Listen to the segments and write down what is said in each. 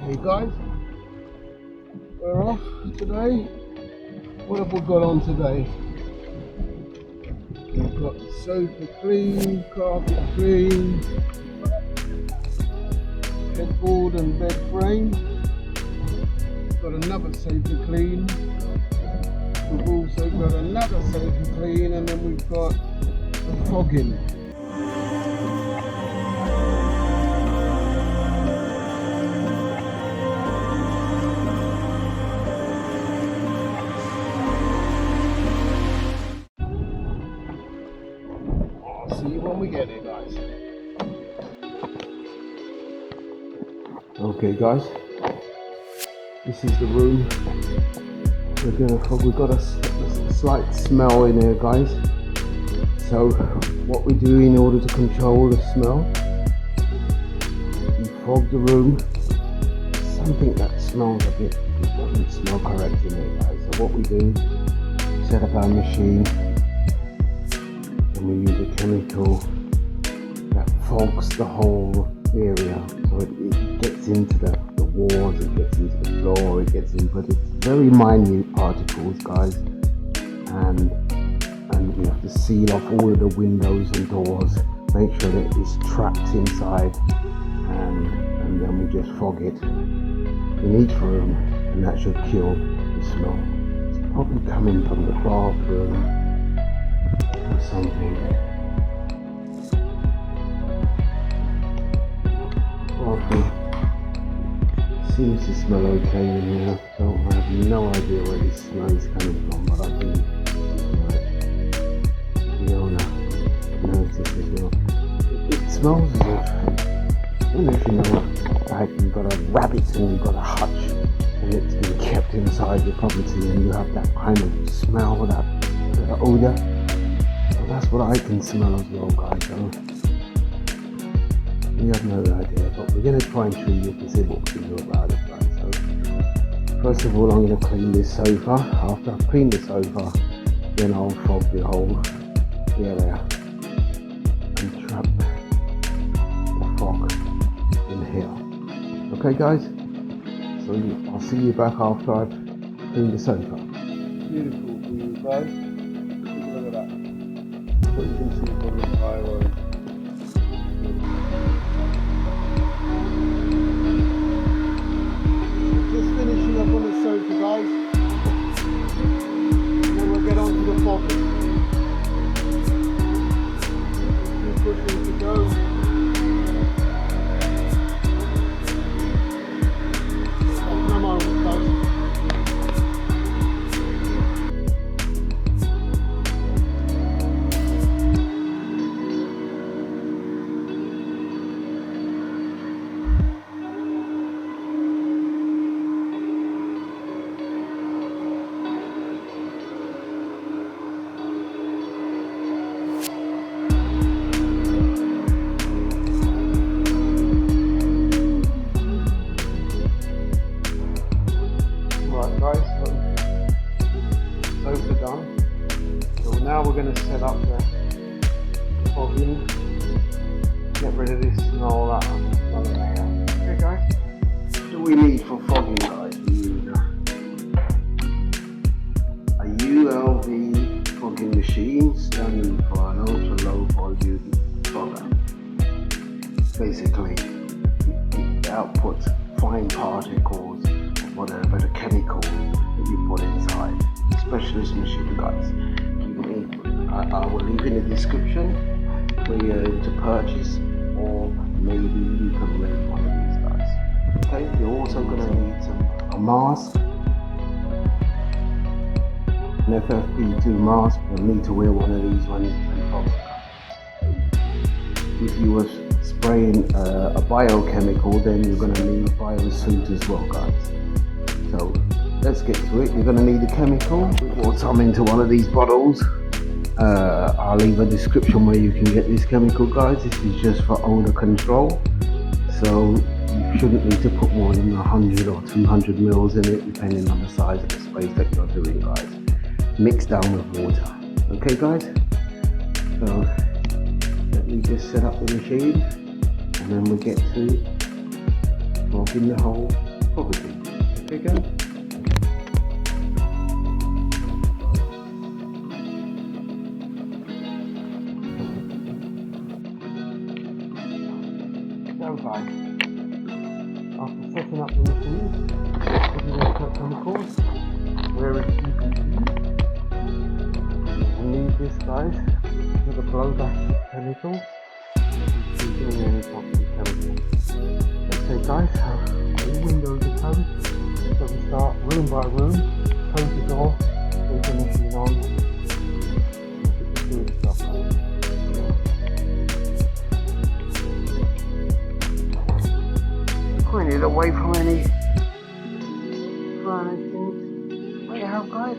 Hey guys, we're off today. What have we got on today? We've got sofa clean, carpet clean, headboard and bed frame. We've got another sofa clean. We've also got another sofa clean, and then we've got the fogging. See you when we get there, guys. Okay, guys, this is the room. We've got a slight smell in here, guys. So what we do in order to control the smell, we fog the room. Something that smells a bit, it doesn't smell correct in here, guys. So what we do, set up our machine. And we use a chemical that fogs the whole area, so it gets into the walls, it gets into the floor, it gets in, but it's very minute particles, guys, and we have to seal off all of the windows and doors, make sure that it's trapped inside, and then we just fog it in each room, and that should kill the smell. It's probably coming from the bathroom or something. Seems to smell okay in here, so I have no idea where this smell is coming from, but I think the owner noticed as well. It smells as if, I don't know if you know, like you've got a rabbit and you've got a hutch and it's been kept inside your property and you have that kind of smell, that odour. That's what I can smell as well, guys. So we have no idea, but we're going to try and treat it and see what we can do about it, guys. So first of all, I'm going to clean this sofa. After I've cleaned the sofa, then I'll fog the whole area and trap the fog in here. Okay, guys? So I'll see you back after I've cleaned the sofa. Beautiful view, guys. Take a look at that. What you can see from the entire road. Just finishing up on the sofa, guys. Then we'll get on to the fogging. Keep pushing to go. Come on, guys. Sofa done. So now we're going to set up the fogging, get rid of this and all that. Okay, guys. What do we need for fogging, guys? We need a ULV fogging machine, standing for an ultra low volume fogger. Basically, it outputs fine particles of whatever the chemical that you put inside. Specialist machine, guys. I will leave in the description where you're able to purchase, or maybe you can rent one of these, guys. Okay, you're also going to need a mask, an FFP2 mask. You'll need to wear one of these when you fog. If you were spraying a biochemical, then you're going to need a bio suit as well, guys. So let's get to it. You're going to need a chemical. We brought some into one of these bottles. I'll leave a description where you can get this chemical, guys. This is just for odor control. So you shouldn't need to put more than 100 or 200 mils in it, depending on the size of the space that you're doing, guys. Mixed down with water. Okay, guys? So let me just set up the machine and then we get to fogging the whole Probably. Bigger. So guys, after setting up the machine, putting in the chemicals, where it's we need this guys with a blowback chemical. Keeping any toxic chemicals. Okay guys, so all windows are closed, so we start room by room, close the door, leave the machine on, do the stuff. Point it away from any things. Wait, how guys?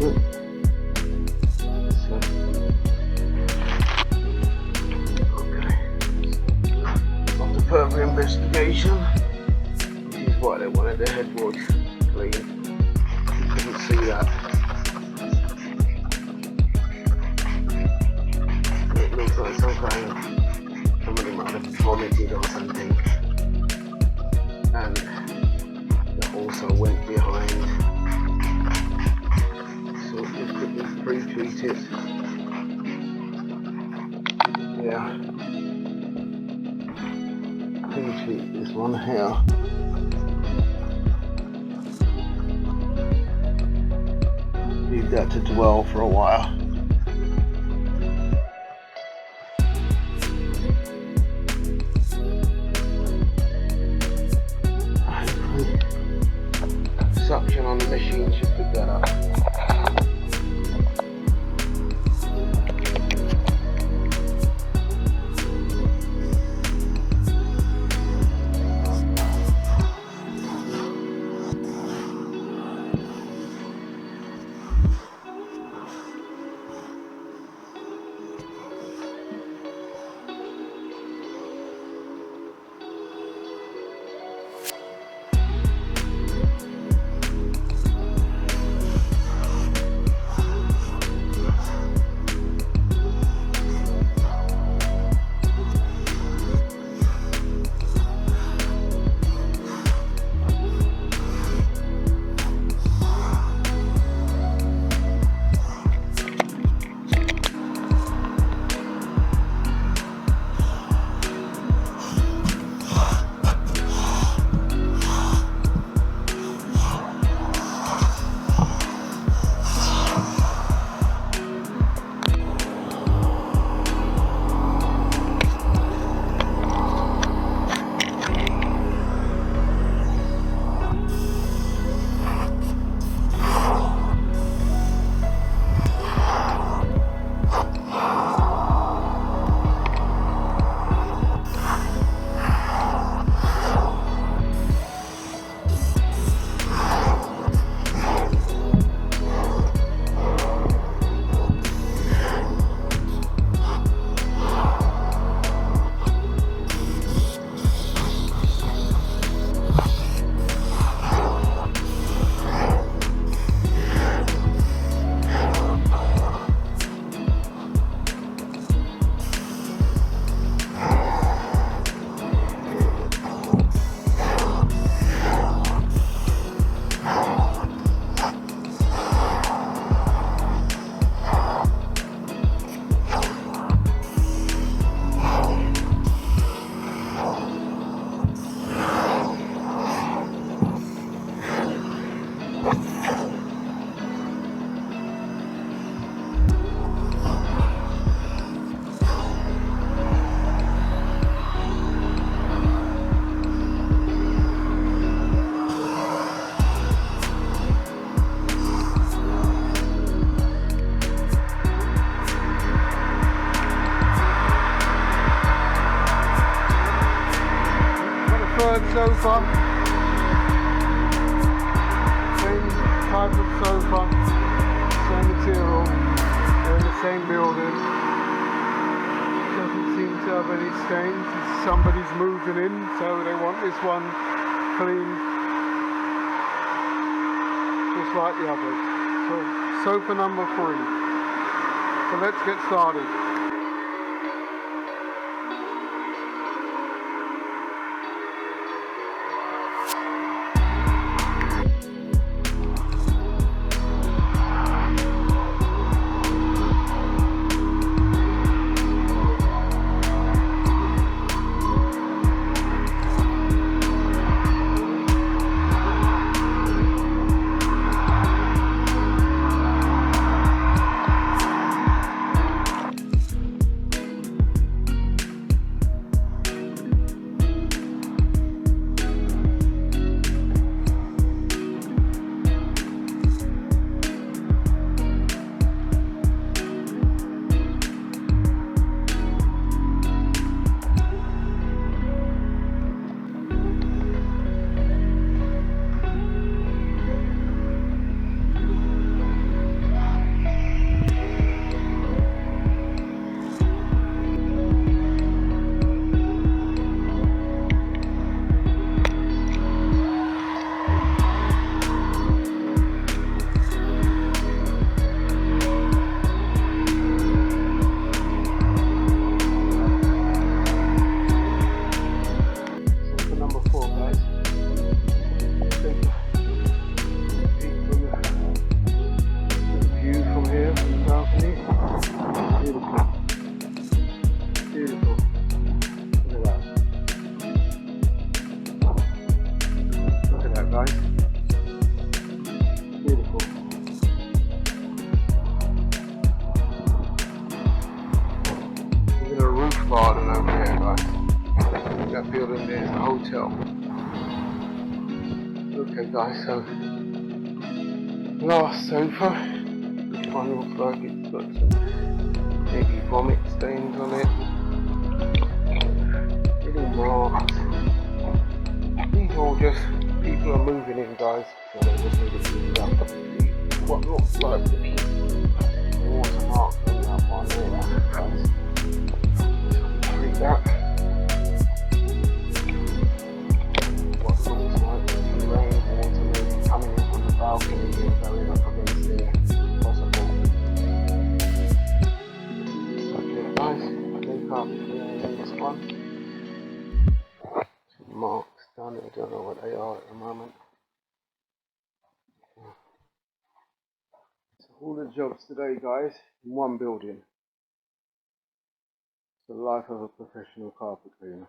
Good. So, okay. After further investigation, this is why they wanted the headboard clean. You couldn't see that. It looks like somebody might have vomited or something. And that also went behind. So just quickly pre-treat it. Yeah. Pre-treat this one here. Leave that to dwell for a while. Suction on the machine should pick that up. Sofa, same type of sofa, same material, they're in the same building. Doesn't seem to have any stains. Somebody's moving in, so they want this one clean, just like the others. So sofa number 3. So let's get started. detail. Okay guys, so last sofa, this one looks like it's got some maybe vomit stains on it, little marks. These are all just people are moving in, guys, so they just need to clean up. What looks like to be watermark on that one there, guys. Treat that. What looks like to be rain, water maybe coming in from the balcony and going up against there, possible. Okay guys, they can't be cleaning in this one. Some marks down there, I don't know what they are at the moment. All the jobs today, guys, in one building. It's the life of a professional carpet cleaner.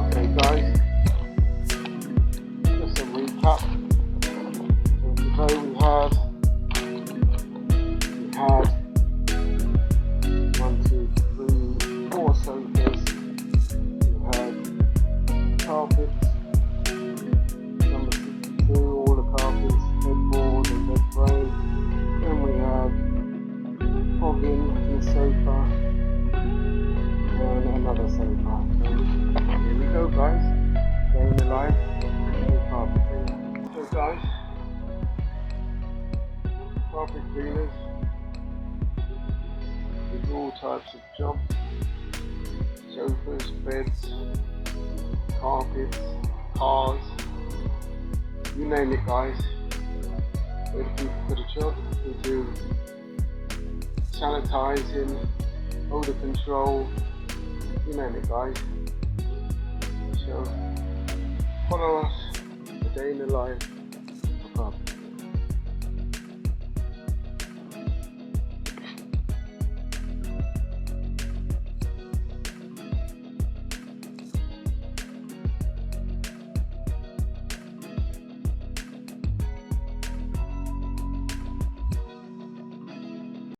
Okay, guys. Just a recap. So today we had 1, 2, 3, 4 sofas. We had carpets, number 62, all the carpets, headboard and bed frame. Then we had fogging in the sofa and another sofa. So here we go, guys. Day in the life of a carpet cleaner. So guys, carpet cleaners, we do all types of jobs, sofas, beds, carpets, cars, you name it guys. We're the people for the job. We do sanitizing, odor control, you name it guys. So follow us, a day in the life of carpet.